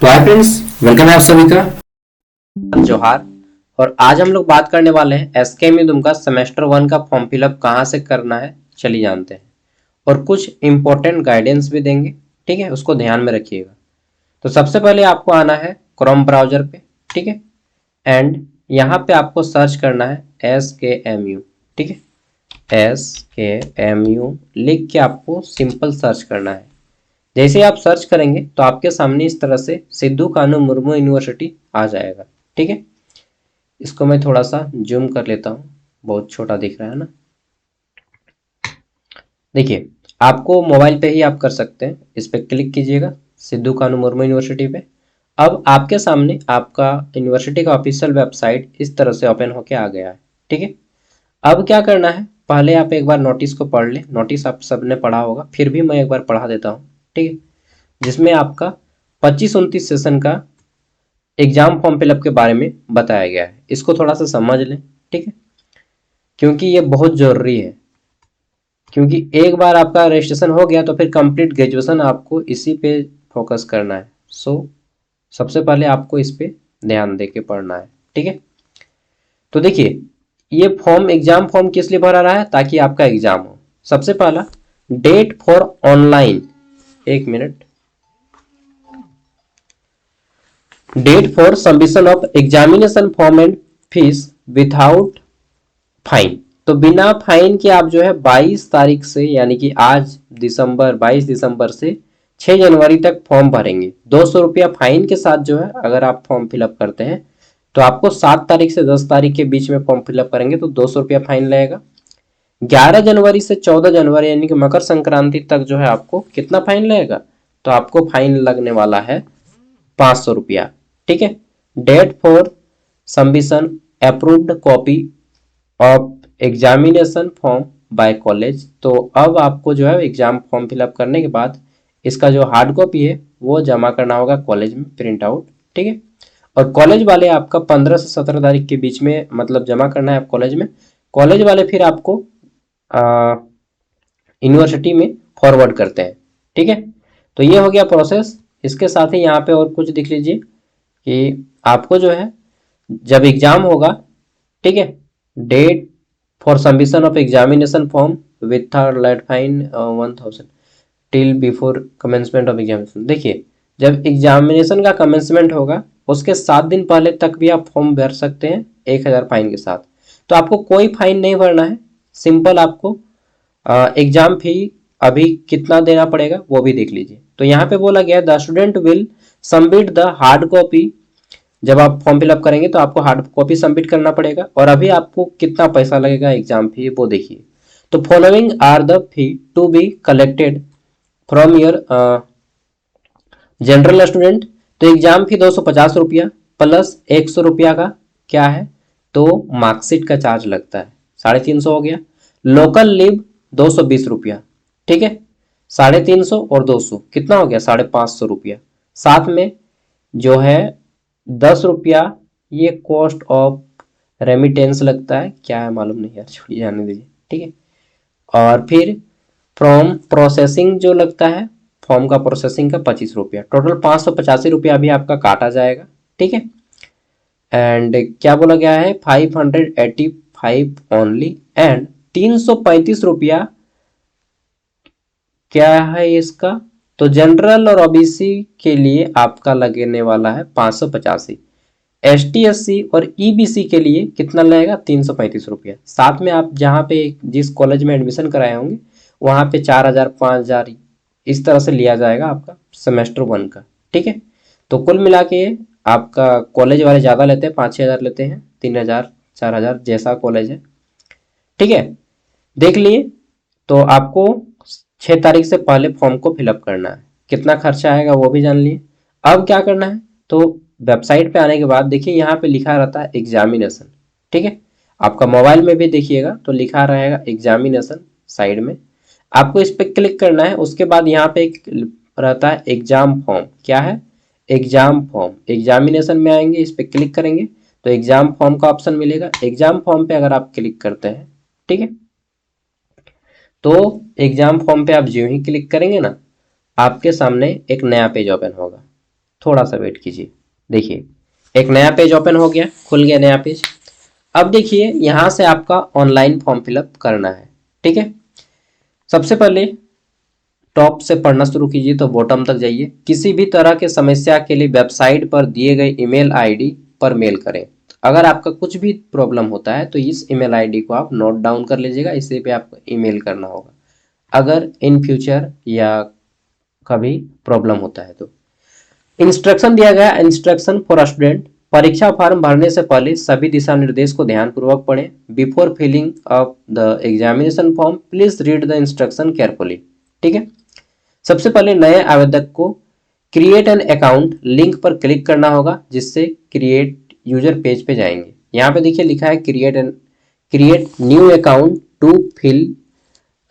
तो hi friends, welcome है आप सभी का। जोहार। और आज हम लोग बात करने वाले हैं एसकेएमयूदुम का सेमेस्टर 1 का फॉर्म फिलअप कहाँ से करना है, चलिए जानते हैं। और कुछ इंपॉर्टेंट गाइडेंस भी देंगे, ठीक है, उसको ध्यान में रखिएगा। तो सबसे पहले आपको आना है क्रोम ब्राउजर पे, ठीक है। एंड यहाँ पे आपको सर्च करना है एसकेएमयू, ठीक है। एसकेएमयू लिख के आपको सिंपल सर्च करना है। जैसे आप सर्च करेंगे तो आपके सामने इस तरह से सिद्धू कानू मुर्मू यूनिवर्सिटी आ जाएगा, ठीक है। इसको मैं थोड़ा सा जूम कर लेता हूँ, बहुत छोटा दिख रहा है ना। देखिए, आपको मोबाइल पे ही आप कर सकते हैं। इस पर क्लिक कीजिएगा, सिद्धू कानू मुर्मू यूनिवर्सिटी पे। अब आपके सामने आपका यूनिवर्सिटी का ऑफिशियल वेबसाइट इस तरह से ओपन होके आ गया है, ठीक है। अब क्या करना है, पहले आप एक बार नोटिस को पढ़ लें। नोटिस आप सबने पढ़ा होगा, फिर भी मैं एक बार पढ़ा देता हूँ, ठीक है। जिसमें आपका 25-29 सेशन का एग्जाम फॉर्म फिलअप के बारे में बताया गया है। इसको थोड़ा सा समझ लें, ठीक है, क्योंकि ये बहुत जरूरी है। क्योंकि एक बार आपका रजिस्ट्रेशन हो गया तो फिर कंप्लीट ग्रेजुएशन आपको इसी पे फोकस करना है। सबसे पहले आपको इस पे ध्यान दे के पढ़ना है, ठीक है। तो देखिए, ये फॉर्म एग्जाम फॉर्म किस लिए भरा रहा है, ताकि आपका एग्जाम हो। सबसे पहला, डेट फॉर ऑनलाइन, एक minute, date for submission of examination form and fees without fine. तो बिना फाइन के आप जो है 22 तारीख से, यानी कि आज दिसंबर 22 दिसंबर से 6 जनवरी तक फॉर्म भरेंगे। 200 रुपया फाइन के साथ जो है, अगर आप फॉर्म फिलअप करते हैं तो आपको 7 तारीख से 10 तारीख के बीच में फॉर्म फिलअप करेंगे तो 200 रुपया फाइन लगेगा। 11 जनवरी से 14 जनवरी यानी कि मकर संक्रांति तक जो है आपको कितना फाइन लगेगा, तो आपको फाइन लगने वाला है 500 रुपया, ठीक है। Date for submission approved copy of examination form by college. तो अब आपको जो है एग्जाम फॉर्म फिलअप करने के बाद इसका जो हार्ड कॉपी है वो जमा करना होगा कॉलेज में, प्रिंट आउट, ठीक है। और कॉलेज वाले आपका 15 से 17 तारीख के बीच में मतलब जमा करना है आप कॉलेज में। कॉलेज वाले फिर आपको यूनिवर्सिटी में फॉरवर्ड करते हैं, ठीक है। तो ये हो गया प्रोसेस। इसके साथ ही यहाँ पे और कुछ लिख लीजिए कि आपको जो है जब एग्जाम होगा, ठीक है, date for submission of examination form with late fine 1000 till before commencement of examination. देखिए, जब एग्जामिनेशन का कमेंसमेंट होगा उसके 7 दिन पहले तक भी आप फॉर्म भर सकते हैं 1000 फाइन के साथ। तो आपको कोई फाइन नहीं भरना है, सिंपल आपको एग्जाम फी अभी कितना देना पड़ेगा वो भी देख लीजिए। तो यहाँ पे बोला गया the student will submit the hard copy. जब आप फॉर्म फिलअप करेंगे तो आपको हार्ड कॉपी सबमिट करना पड़ेगा। और अभी आपको कितना पैसा लगेगा एग्जाम फी वो देखिए। तो following are the fee to be collected from your general student. तो एग्जाम फी 250 रुपया प्लस 100 रुपया का क्या है, तो मार्कशीट का चार्ज लगता है, 350 हो गया। लोकल लीव 220 रुपया, ठीक है। 350 और 200 कितना हो गया, 550 रुपया। साथ में जो है 10 रुपया ये कॉस्ट ऑफ रेमिटेंस लगता है, क्या है मालूम नहीं यार, छोड़िए जाने दीजिए, ठीक है। और फिर फ्रॉम प्रोसेसिंग जो लगता है, फॉर्म का प्रोसेसिंग का 25 रुपया, टोटल 585 रुपया अभी आपका काटा जाएगा, ठीक है। एंड क्या बोला गया है, 585 ओनली। एंड 335 रुपया क्या है इसका, तो जनरल और ओबीसी के लिए आपका लगने वाला है 585। ST SC और EBC के लिए कितना लगेगा, 335 रुपया। साथ में आप जहाँ पे जिस कॉलेज में एडमिशन कराए होंगे वहाँ पे 4000 5000 इस तरह से लिया जाएगा आपका सेमेस्टर 1 का, ठीक है। तो कुल मिला के आपका कॉलेज वाले ज़्यादा लेते हैं, 5-6 हज़ार लेते हैं, 3000 4000 जैसा कॉलेज है, ठीक है। देख लिए। तो आपको 6 तारीख से पहले फॉर्म को फिलअप करना है। कितना खर्चा आएगा वो भी जान लिए। अब क्या करना है, तो वेबसाइट पे आने के बाद देखिए यहाँ पे लिखा रहता है एग्जामिनेशन, ठीक है। आपका मोबाइल में भी देखिएगा तो लिखा रहेगा एग्जामिनेशन साइड में। आपको इस पर क्लिक करना है। उसके बाद यहाँ पे एक रहता है एग्जाम फॉर्म, क्या है, एग्जाम फॉर्म। एग्जामिनेशन में आएंगे, इस पर क्लिक करेंगे तो एग्जाम फॉर्म का ऑप्शन मिलेगा। एग्जाम फॉर्म पे अगर आप क्लिक करते हैं, ठीक है, तो एग्जाम फॉर्म पे आप जो ही क्लिक करेंगे ना, आपके सामने एक नया पेज ओपन होगा। थोड़ा सा वेट कीजिए। देखिए एक नया पेज ओपन हो गया, खुल गया नया पेज। अब देखिए यहाँ से आपका ऑनलाइन फॉर्म फिलअप करना है। ठीक है, सबसे पहले टॉप से पढ़ना शुरू कीजिए तो बॉटम तक जाइए। किसी भी तरह के समस्या के लिए वेबसाइट पर दिए गए ईमेल आईडी पर मेल करें। अगर आपका कुछ भी प्रॉब्लम होता है तो इस ईमेल आईडी को आप नोट डाउन कर लीजिएगा, इसी पे आपको ईमेल करना होगा अगर इन फ्यूचर या कभी प्रॉब्लम होता है तो। इंस्ट्रक्शन दिया गया, इंस्ट्रक्शन फॉर स्टूडेंट। परीक्षा फॉर्म भरने से पहले सभी दिशा निर्देश को ध्यानपूर्वक पढ़ें। Before filling up the examination form please read the instruction carefully. ठीक है, सबसे पहले नए आवेदक को क्रिएट एन अकाउंट लिंक पर क्लिक करना होगा, जिससे क्रिएट यूजर पेज पे जाएंगे। यहाँ पे देखिए लिखा है create new account to fill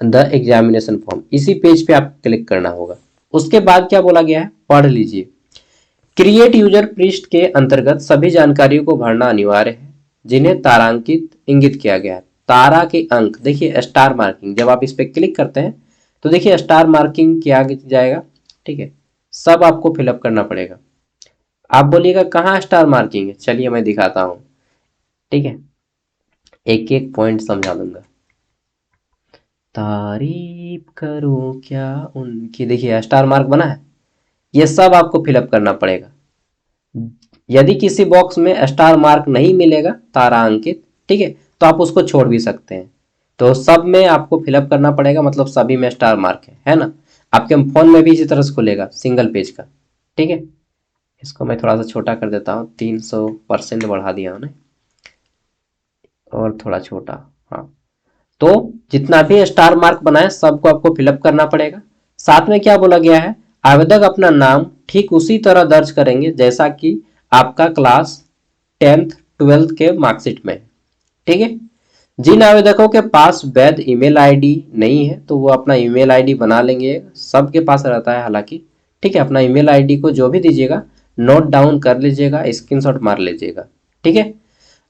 the examination form, इसी पेज पे आप क्लिक करना होगा। उसके बाद क्या बोला गया है पढ़ लीजिए। क्रिएट यूजर पृष्ठ के अंतर्गत सभी जानकारियों को भरना अनिवार्य है जिन्हें तारांकित इंगित किया गया है। तारा के अंक देखिए स्टार मार्किंग, जब आप इस पर क्लिक करते हैं तो देखिए स्टार मार्किंग किया जाएगा। ठीक है, सब आपको फिलअप करना पड़ेगा। आप बोलिएगा कहाँ स्टार मार्किंग है, चलिए मैं दिखाता हूँ। ठीक है, एक एक पॉइंट समझा दूंगा। तारीफ करो क्या उनकी, देखिए स्टार मार्क बना है, ये सब आपको फिलअप करना पड़ेगा। यदि किसी बॉक्स में स्टार मार्क नहीं मिलेगा तारांकित, ठीक है, तो आप उसको छोड़ भी सकते हैं। तो सब में आपको फिलअप करना पड़ेगा, मतलब सभी में स्टार मार्क है ना। आपके फोन में भी इसी तरह से खुलेगा सिंगल पेज का। ठीक है, इसको मैं थोड़ा सा छोटा कर देता हूँ, 300% बढ़ा दिया हूँ ना, और थोड़ा छोटा। हाँ, तो जितना भी स्टार मार्क बना है सबको आपको फिलअप करना पड़ेगा। साथ में क्या बोला गया है, आवेदक अपना नाम ठीक उसी तरह दर्ज करेंगे जैसा कि आपका क्लास 10th 12th के मार्कशीट में है। ठीक है, जिन आवेदकों के पास वैध ईमेल आईडी नहीं है तो वो अपना ईमेल आईडी बना लेंगे, सबके पास रहता है हालांकि। ठीक है, अपना ईमेल आईडी को जो भी दीजिएगा नोट डाउन कर लीजिएगा, स्क्रीनशॉट मार लीजिएगा। ठीक है,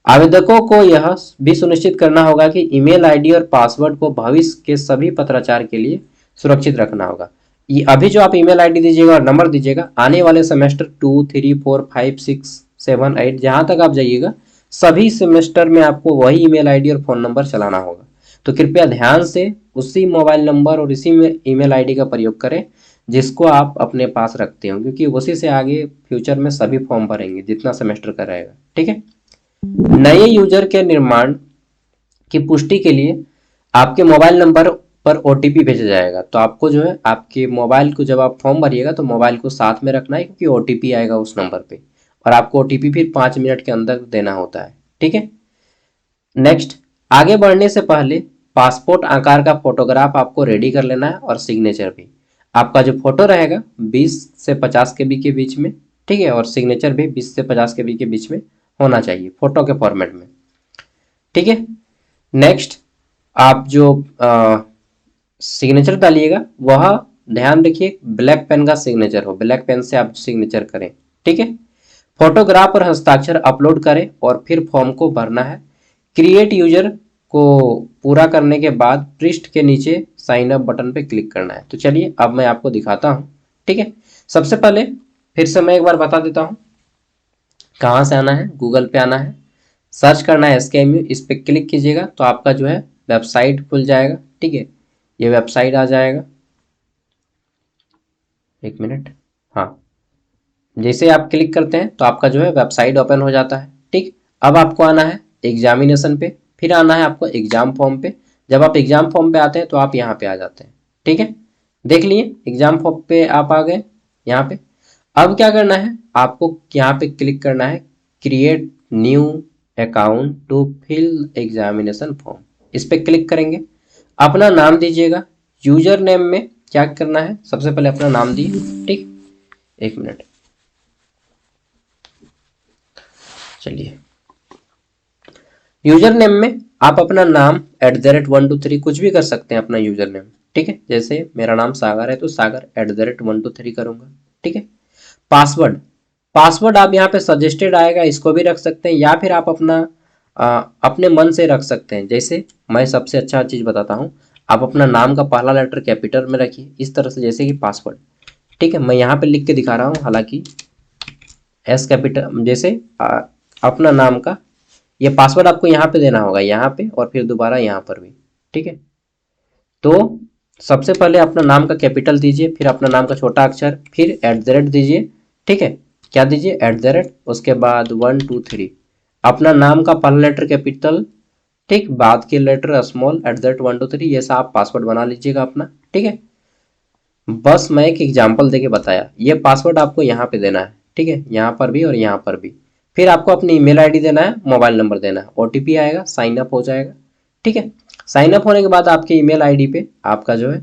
आवेदकों को यह भी सुनिश्चित करना होगा कि ईमेल आईडी और पासवर्ड को भविष्य के सभी पत्राचार के लिए सुरक्षित रखना होगा। ये अभी जो आप ईमेल आईडी दीजिएगा और नंबर दीजिएगा, आने वाले सेमेस्टर 2 3 4 5 6 7 8 जहां तक आप जाइएगा सभी सेमेस्टर में आपको वही ईमेल आईडी और फोन नंबर चलाना होगा। तो कृपया ध्यान से उसी मोबाइल नंबर और इसी में ईमेल आईडी का प्रयोग करें जिसको आप अपने पास रखते हो, क्योंकि उसी से आगे फ्यूचर में सभी फॉर्म भरेंगे जितना सेमेस्टर का रहेगा। ठीक है, नए यूजर के निर्माण की पुष्टि के लिए आपके मोबाइल नंबर पर ओटीपी भेजा जाएगा। तो आपको जो है आपके मोबाइल को जब आप फॉर्म भरिएगा तो मोबाइल को साथ में रखना है, क्योंकि ओटीपी आएगा उस नंबर पे और आपको ओटीपी फिर 5 मिनट के अंदर देना होता है। ठीक है, नेक्स्ट, आगे बढ़ने से पहले पासपोर्ट आकार का फोटोग्राफ आपको रेडी कर लेना है और सिग्नेचर भी। आपका जो फोटो रहेगा 20 से 50 केबी के बीच में, ठीक है, और सिग्नेचर भी 20 से 50 केबी के बीच में होना चाहिए फोटो के फॉर्मेट में। ठीक है, नेक्स्ट, आप जो सिग्नेचर डालिएगा वह ध्यान रखिए ब्लैक पेन का सिग्नेचर हो, ब्लैक पेन से आप सिग्नेचर करें। ठीक है, फोटोग्राफ और हस्ताक्षर अपलोड करें और फिर फॉर्म को भरना है। क्रिएट यूजर को पूरा करने के बाद पृष्ठ के नीचे साइन अप बटन पे क्लिक करना है। तो चलिए अब मैं आपको दिखाता हूँ। ठीक है, सबसे पहले फिर से मैं एक बार बता देता हूँ कहाँ से आना है। गूगल पे आना है, सर्च करना है SKMU, इस पर क्लिक कीजिएगा तो आपका जो है वेबसाइट खुल जाएगा। ठीक है, ये वेबसाइट आ जाएगा। एक मिनट, हाँ, जैसे आप क्लिक करते हैं तो आपका जो है वेबसाइट ओपन हो जाता है। ठीक, अब आपको आना है एग्जामिनेशन पे, फिर आना है आपको एग्जाम फॉर्म पे। जब आप एग्जाम फॉर्म पे आते हैं तो आप यहाँ पे आ जाते हैं। ठीक है, देख लिए एग्जाम फॉर्म पे आप आ गए यहाँ पे। अब क्या करना है, आपको यहाँ पे क्लिक करना है create new account to fill examination form, इस पे क्लिक करेंगे। अपना नाम दीजिएगा। यूजर नेम में क्या करना है, सबसे पहले अपना नाम दिए। ठीक, एक मिनट, चलिए, यूजर नेम में आप अपना नाम @123 कुछ भी कर सकते हैं अपना यूजर नेम। ठीक है, जैसे मेरा नाम सागर है तो सागर @123 करूंगा। ठीक है, पासवर्ड, पासवर्ड आप यहाँ पे सजेस्टेड आएगा, इसको भी रख सकते हैं या फिर आप अपना अपने मन से रख सकते हैं। जैसे मैं सबसे अच्छा चीज बताता हूँ, आप अपना नाम का पहला लेटर कैपिटल में रखिए इस तरह से, जैसे कि पासवर्ड। ठीक है, मैं यहाँ पे लिख के दिखा रहा हूँ, हालांकि एस कैपिटल, जैसे अपना नाम का ये पासवर्ड आपको यहाँ पे देना होगा, यहाँ पे और फिर दोबारा यहाँ पर भी, ठीक है। तो सबसे पहले अपना नाम का कैपिटल दीजिए, फिर अपना नाम का छोटा अक्षर, फिर @ दीजिए, ठीक है। क्या दीजिए? @ उसके बाद 1 2 3 अपना नाम का पहला लेटर कैपिटल, ठीक, बाद के लेटर स्मॉल, @ 1 2 3 ये सब आप पासवर्ड बना लीजिएगा अपना, ठीक है। बस मैं एक एग्जांपल देके बताया, ये पासवर्ड आपको यहाँ पे देना है, ठीक है, यहाँ पर भी और यहाँ पर भी। फिर आपको अपनी ईमेल आईडी देना है, मोबाइल नंबर देना है, ओटीपी आएगा, साइन अप हो जाएगा, ठीक है। साइन अप होने के बाद आपके ईमेल आईडी पे आपका जो है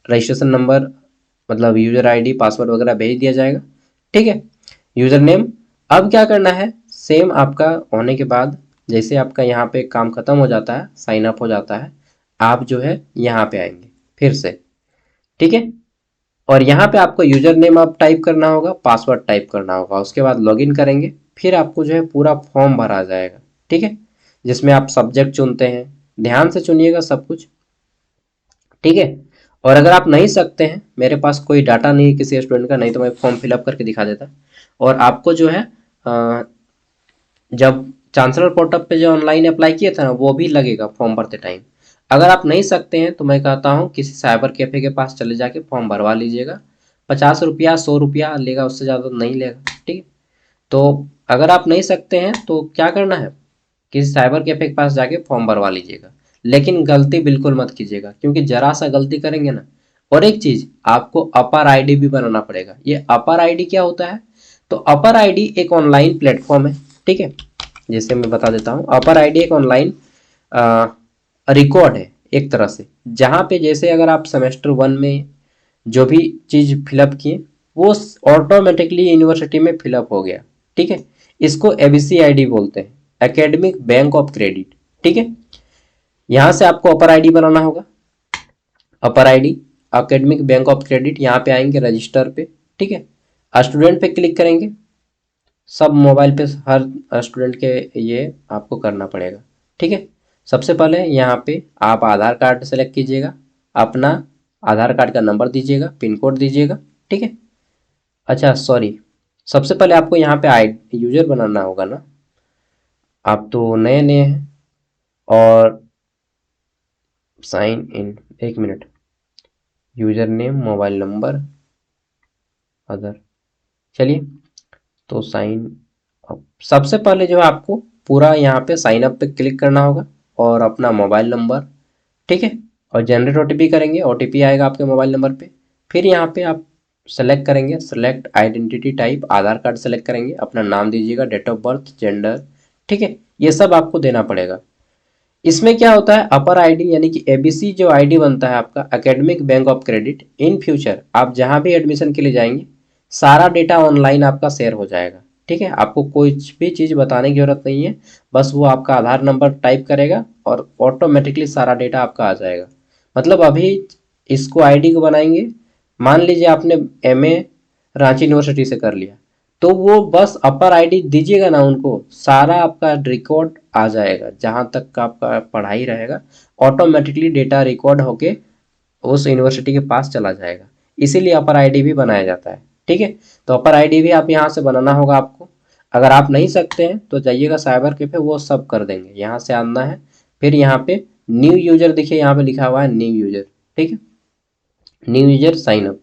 रजिस्ट्रेशन नंबर, मतलब यूजर आईडी, पासवर्ड वगैरह भेज दिया जाएगा, ठीक है। यूजर नेम, अब क्या करना है, सेम आपका होने के बाद जैसे आपका यहाँ पे काम खत्म हो जाता है, साइन अप हो जाता है, आप जो है यहाँ पे आएंगे फिर से, ठीक है। और यहाँ पे आपको यूजर नेम आप टाइप करना होगा, पासवर्ड टाइप करना होगा, उसके बाद लॉगिन करेंगे, फिर आपको जो है पूरा फॉर्म भरा जाएगा, ठीक है, जिसमें आप सब्जेक्ट चुनते हैं, ध्यान से चुनिएगा सब कुछ, ठीक है। और अगर आप नहीं सकते हैं, मेरे पास कोई डाटा नहीं है किसी स्टूडेंट का, नहीं तो मैं फॉर्म फिलअप करके दिखा देता। और आपको जो है जब चांसलर पोर्टल पे जो ऑनलाइन अप्लाई किया था ना, वो भी लगेगा फॉर्म भरते टाइम। अगर आप नहीं सकते हैं तो मैं कहता हूँ किसी साइबर कैफे के पास चले जाके फॉर्म भरवा लीजिएगा, 50 रुपया 100 रुपया लेगा, उससे ज़्यादा नहीं लेगा, ठीक है। तो अगर आप नहीं सकते हैं तो क्या करना है, किसी साइबर कैफे के पास जाके फॉर्म भरवा लीजिएगा, लेकिन गलती बिल्कुल मत कीजिएगा, क्योंकि जरा सा गलती करेंगे ना। और एक चीज, आपको अपर आईडी भी बनाना पड़ेगा। ये अपर आईडी क्या होता है? तो अपर आईडी एक ऑनलाइन प्लेटफॉर्म है, ठीक है, जैसे मैं बता देता हूँ। अपर आईडी एक ऑनलाइन रिकॉर्ड है एक तरह से, जहाँ पे जैसे अगर आप सेमेस्टर 1 में जो भी चीज़ फिलअप किए वो ऑटोमेटिकली यूनिवर्सिटी में फिलअप हो गया, ठीक है। इसको एबीसी आईडी बोलते हैं, एकेडमिक बैंक ऑफ क्रेडिट, ठीक है। यहाँ से आपको अपर आईडी बनाना होगा, APAAR ID academic bank of credit, यहाँ पे आएंगे रजिस्टर पे, ठीक है, स्टूडेंट पे क्लिक करेंगे। सब मोबाइल पे हर स्टूडेंट के ये आपको करना पड़ेगा, ठीक है। सबसे पहले यहाँ पे आप आधार कार्ड सेलेक्ट कीजिएगा, अपना आधार कार्ड का नंबर दीजिएगा, पिन कोड दीजिएगा, ठीक है। अच्छा सॉरी, सबसे पहले आपको यहाँ पे आई यूजर बनाना होगा ना, आप तो नए नए हैं। और साइन इन, एक minute, user name, mobile number, other, चलिए तो साइन अप। सबसे पहले जो है आपको पूरा यहाँ पे साइन अप पे क्लिक करना होगा और अपना मोबाइल नंबर, ठीक है, और जनरेट ओटीपी करेंगे, ओटीपी आएगा आपके मोबाइल नंबर पे। फिर यहाँ पे आप सेलेक्ट करेंगे, सेलेक्ट आइडेंटिटी टाइप, आधार कार्ड सेलेक्ट करेंगे, अपना नाम दीजिएगा, डेट ऑफ बर्थ, जेंडर, ठीक है, ये सब आपको देना पड़ेगा। इसमें क्या होता है, अपर आईडी यानी कि एबीसी जो आईडी बनता है आपका academic bank of credit, in future आप जहां भी एडमिशन के लिए जाएंगे सारा डेटा ऑनलाइन आपका शेयर हो जाएगा, ठीक है। आपको कोई भी चीज़ बताने की जरूरत नहीं है, बस वो आपका आधार नंबर टाइप करेगा और ऑटोमेटिकली सारा डेटा आपका आ जाएगा। मतलब अभी इसको आईडी को बनाएंगे, मान लीजिए आपने एमए रांची यूनिवर्सिटी से कर लिया, तो वो बस अपर आईडी दीजिएगा ना उनको, सारा आपका रिकॉर्ड आ जाएगा, जहाँ तक का आपका पढ़ाई रहेगा ऑटोमेटिकली डेटा रिकॉर्ड होके उस यूनिवर्सिटी के पास चला जाएगा। इसीलिए अपर आईडी भी बनाया जाता है, ठीक है। तो अपर आईडी भी आप यहाँ से बनाना होगा आपको। अगर आप नहीं सकते हैं तो जाइएगा साइबर कैफे, वो सब कर देंगे। यहाँ से आना है, फिर यहाँ पे न्यू यूजर, देखिए यहाँ पे लिखा हुआ है न्यू यूजर, ठीक है, न्यू यूजर साइन अप।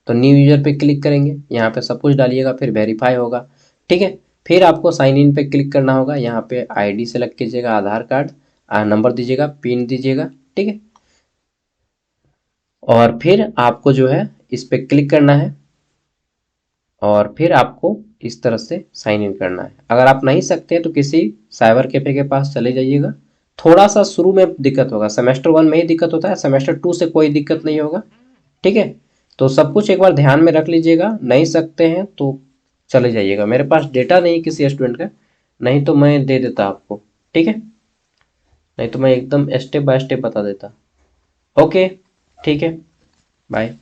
तो न्यू यूजर पे क्लिक करेंगे, यहाँ पे सब कुछ डालिएगा, फिर वेरीफाई होगा, ठीक है। फिर आपको साइन इन पे क्लिक करना होगा, यहाँ पे आईडी सेलेक्ट कीजिएगा, आधार कार्ड नंबर दीजिएगा, पिन दीजिएगा, ठीक है। और फिर आपको जो है इस पे क्लिक करना है और फिर आपको इस तरह से साइन इन करना है। अगर आप नहीं सकते हैं तो किसी साइबर कैफे के पास चले जाइएगा। थोड़ा सा शुरू में दिक्कत होगा, सेमेस्टर 1 में ही दिक्कत होता है, सेमेस्टर 2 से कोई दिक्कत नहीं होगा, ठीक है। तो सब कुछ एक बार ध्यान में रख लीजिएगा, नहीं सकते हैं तो चले जाइएगा। मेरे पास डेटा नहीं किसी स्टूडेंट का, नहीं तो मैं दे देता आपको, ठीक है, नहीं तो मैं एकदम स्टेप बाय स्टेप बता देता। ओके, ठीक है, बाय।